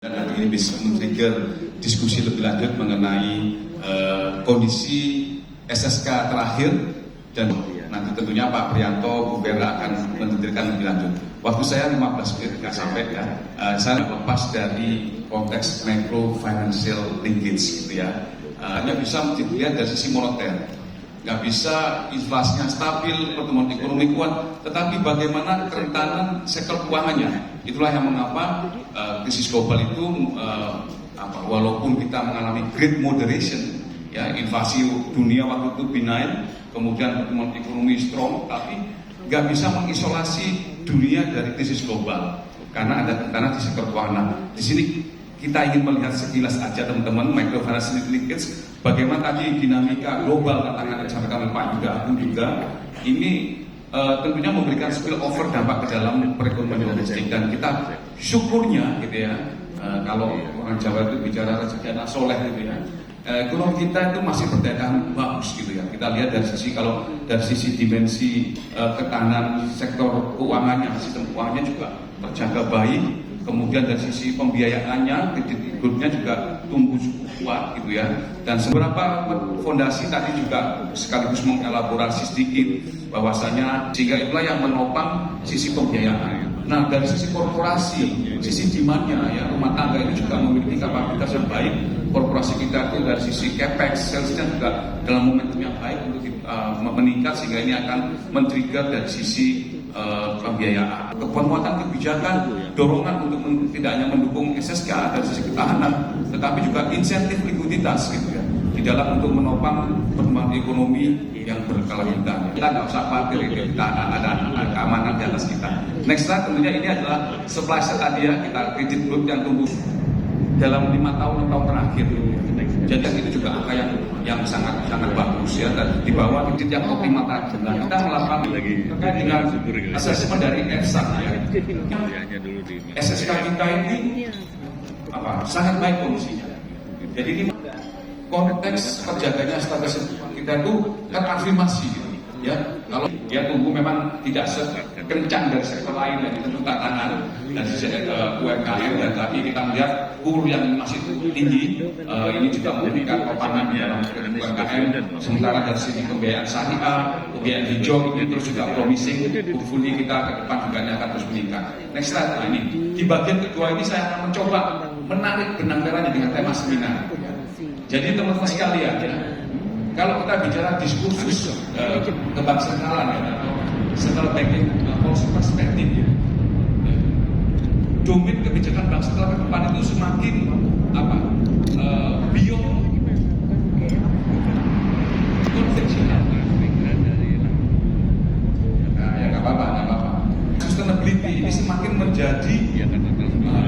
Dan nanti ini bisa men-trigger diskusi lebih lanjut mengenai kondisi SSK terakhir, dan nanti tentunya Pak Prianto, Bu Vera akan menunjukkan lebih lanjut. Waktu saya 15 menit, nggak sampai ya. Saya lepas dari konteks macro financial linkage gitu ya. Hanya bisa dilihat dari sisi moneter. Nggak bisa inflasinya stabil, pertumbuhan ekonomi kuat, tetapi bagaimana kerentanan sektor keuangannya. Itulah yang mengapa krisis global itu walaupun kita mengalami great moderation, ya inflasi dunia waktu itu benign, kemudian pertumbuhan ekonomi strong, tapi nggak bisa mengisolasi dunia dari krisis global karena ada kerentanan di sektor keuangan. Di sini kita ingin melihat sekilas aja teman-teman micro financial linkage, bagaimana tadi dinamika global katakan disampaikan oleh Pak juga ini tentunya memberikan spill over dampak ke dalam perekonomian domestik, dan kita syukurnya gitu ya, kalau orang Jawa itu bicara rezeki anak soleh gitu ya, ekonomi kita itu masih berdaya bagus gitu ya. Kita lihat dari sisi, kalau dari sisi dimensi ketahanan sektor keuangannya, sistem keuangannya juga terjaga baik. Kemudian dari sisi pembiayaannya, kreditnya juga tumbuh cukup kuat gitu ya. Dan beberapa fondasi tadi juga sekaligus mengelaborasi sedikit bahwasanya sehingga itulah yang menopang sisi pembiayaan. Nah dari sisi korporasi, sisi demandnya ya, rumah tangga ini juga memiliki kapasitas yang baik. Korporasi kita itu dari sisi capex, salesnya juga dalam momentum yang baik untuk meningkat, sehingga ini akan men-trigger dari sisi pembiayaan. Penguatan kebijakan, dorongan untuk tidak hanya mendukung SSK dari sisi ketahanan, tetapi juga insentif likuiditas gitu ya, di dalam untuk menopang pertumbuhan ekonomi yang berkelanjutan. Kita nggak usah khawatir, kita ada keamanan di atas kita. Next slide, tentunya ini adalah supply side tadi ya, kita kredit growth yang tumbuh dalam 5 tahun terakhir. Jadi itu juga angka yang sangat bagus ya, dan di bawah kredit yang optimal tadi. Nah, kita melakukan terkait dengan asesmen dari EFSA ya. SSK kita ini sangat baik kondisinya. Jadi ini konteks terjaganya stabilitas kita itu terafirmasi gitu. Ya, kalau dia tumbuh memang tidak sekencang dari sektor lain yang tentu tantangan dari sisi UMKM, dan tapi kita melihat kur yang masih tinggi, ini juga memberikan topangan dalam UMKM. Sementara dari sisi pembiayaan syariah, pembiayaan hijau ini terus juga promising, hopefully kita ke depan juga akan terus meningkat. Next slide, ini di bagian kedua ini saya akan mencoba menarik benang merahnya dengan tema seminar. Jadi teman-teman sekalian ya, kalau kita bicara diskursus kebangsaan ya, setelah banking policy perspektif ya, domain kebijakan bank sentral ke depan itu semakin beyond konvensional. Nah, ya nggak apa-apa. Sustainability ini semakin menjadi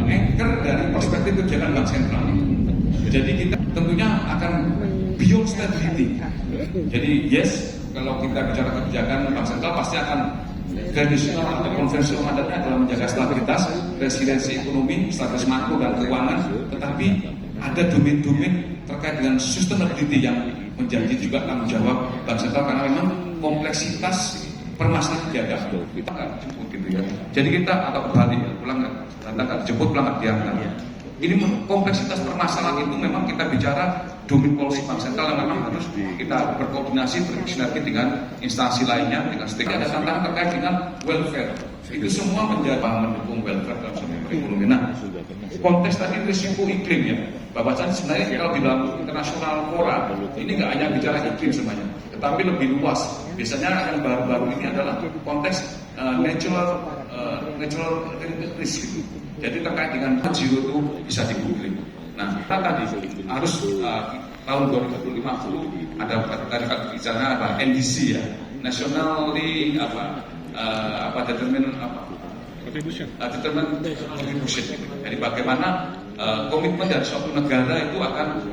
anchor dari perspektif kebijakan bank sentral. Jadi kita tentunya akan beyond stability. Jadi yes, kalau kita bicara kebijakan bank sentral pasti akan tradisional atau konvensional mandatnya adalah menjaga stabilitas, resiliensi ekonomi, stabilitas makro dan keuangan, tetapi ada domain-domain terkait dengan sustainability yang menjadi juga tanggung jawab bank sentral, karena memang kompleksitas permasalahan dihadapi. Kita nggak jemput gitu ya. Jadi kita atau kembali pulang nggak dijemput, pulang nggak diantar. Ini kompleksitas permasalahan itu memang kita bicara domain policy bank sentral yang memang harus kita berkoordinasi, bersinergi dengan instansi lainnya, dengan stakeholder. Ada tantangan terkait dengan welfare. Itu semua menjadi mendukung welfare dalam sumber ekonomi. Nah, konteks tadi risiko iklim ya. Bahwasanya sebenarnya kalau di dalam internasional fora ini nggak hanya bicara iklim semuanya, tetapi lebih luas. Biasanya yang baru-baru ini adalah konteks natural risk. Jadi terkait dengan zero itu bisa dipungkiri. Nah, kita tadi harus tahun 2050 ada tadi bicara NDC ya, nationally determined contribution. Jadi bagaimana komitmen dari suatu negara itu akan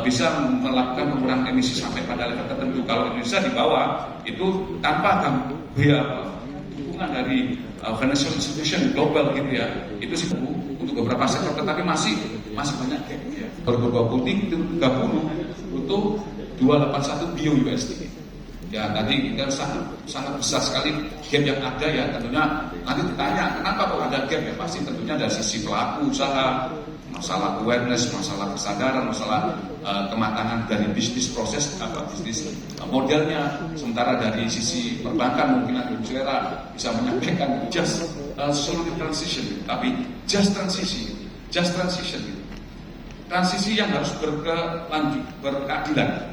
bisa melakukan pengurangan emisi sampai pada level tertentu. Kalau Indonesia di bawah itu tanpa dukungan dari financial institution global gitu ya, itu sih untuk beberapa sektor, tetapi masih banyak gap ya. 2020 itu 30 untuk 281 billion USD. Ya tadi kita sangat besar sekali gap yang ada ya, tentunya nanti ditanya kenapa kok ada gap ya, pasti tentunya dari sisi pelaku usaha masalah awareness, masalah kesadaran, masalah kematangan dari bisnis proses bisnis modelnya. Sementara dari sisi perbankan mungkin Ibu Selera bisa menyampaikan just slowly transition, tapi just transition, transisi yang harus berkeadilan.